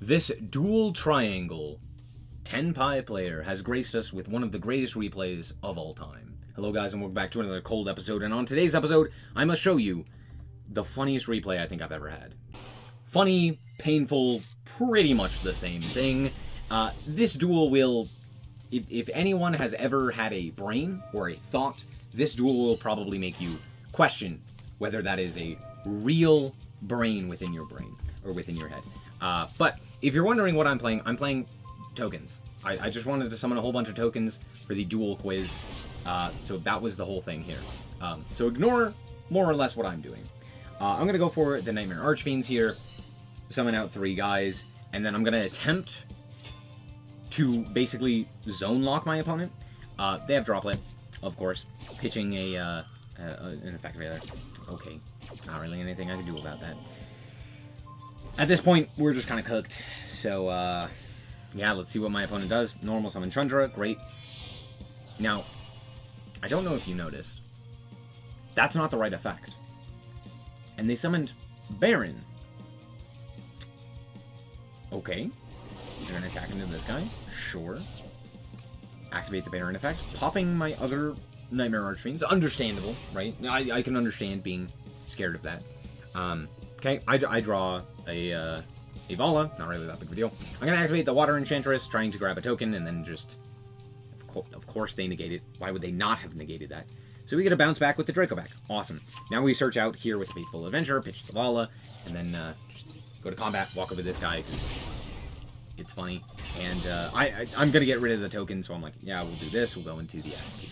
This dual triangle Tenpai player has graced us with one of the greatest replays of all time. Hello guys, and welcome back to another cold episode, and on today's episode, I must show you the funniest replay I think I've ever had. Funny, painful, pretty much the same thing. This duel will, if anyone has ever had a brain or a thought, this duel will probably make you question whether that is a real brain within your brain, or within your head. But if you're wondering what I'm playing tokens. I just wanted to summon a whole bunch of tokens for the duel quiz, so that was the whole thing here. So ignore more or less what I'm doing. I'm going to go for the Nightmare Archfiends here, summon out 3 guys, and then I'm going to attempt to basically zone lock my opponent. They have Droplet, of course, pitching an effect there. Okay, not really anything I can do about that. At this point, we're just kind of cooked, so, yeah, let's see what my opponent does. Normal summon Chandra, great. Now, I don't know if you noticed, that's not the right effect. And they summoned Baron. Okay, they're going to attack into this guy, sure. Activate the Baron effect, popping my other Nightmare Archfiends, understandable, right? I can understand being scared of that. Okay, I draw a Vala, not really that big of a deal. I'm going to activate the Water Enchantress, trying to grab a token, and then just... Of course they negate it. Why would they not have negated that? So we get a bounce back with the Draco back. Awesome. Now we search out here with the Faithful Avenger, pitch the Vala, and then just go to combat, walk over this guy, because it's funny. And I'm going to get rid of the token, so I'm like, yeah, we'll do this. We'll go into the SP.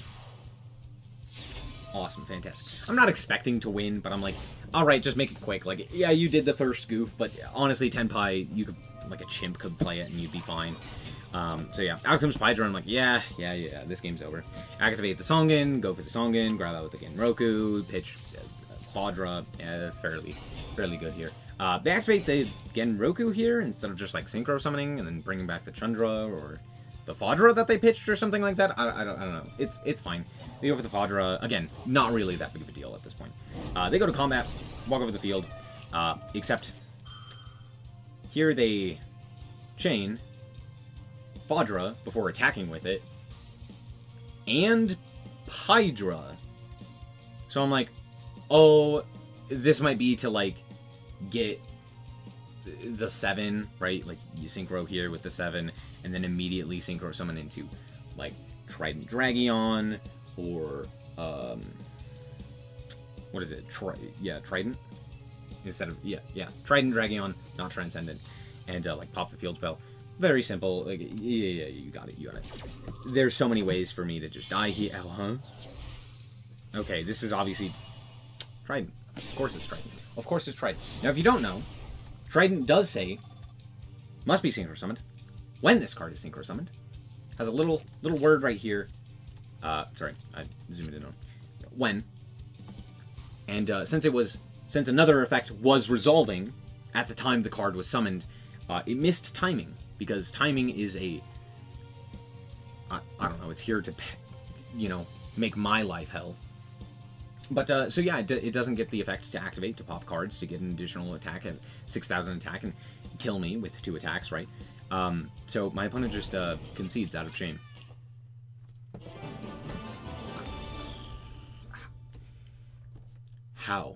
Awesome, fantastic. I'm not expecting to win, but I'm like, alright, just make it quick. Like, yeah, you did the first goof, but honestly, Tenpai, you could, like a chimp could play it and you'd be fine. So yeah, out comes Pydra, I'm like, yeah, this game's over. Activate the Songen, go for the Songen, grab out with the Genroku, pitch Fadra. Yeah, that's fairly good here. They activate the Genroku here instead of just like Synchro Summoning and then bringing back the Chandra or the Fadra that they pitched or something like that. I don't know. It's fine. They go for the Fadra. Again, not really that big of a deal at this point. They go to combat, walk over the field, except here they chain Fadra before attacking with it, and Pydra. So I'm like, oh, this might be to, like, get the 7, right? Like, you Synchro here with the 7, and then immediately Synchro Summon into, like, Trident Dragion, or, what is it? Trident? Instead of, Trident Dragion, not Transcendent, and, like, pop the field spell. Very simple. Like, yeah, you got it. There's so many ways for me to just die here. Oh, huh? Okay, this is obviously Trident. Of course it's Trident. Of course it's Trident. Now, if you don't know, Trident does say, must be Synchro Summoned. When this card is Synchro Summoned, has a little word right here. Sorry, I zoomed in on when. And since another effect was resolving at the time the card was summoned, it missed timing. Because timing is I don't know, it's here to, make my life hell. But, so yeah, it doesn't get the effect to activate, to pop cards, to get an additional attack at 6,000 attack and kill me with 2 attacks, right? So my opponent just concedes out of shame. How?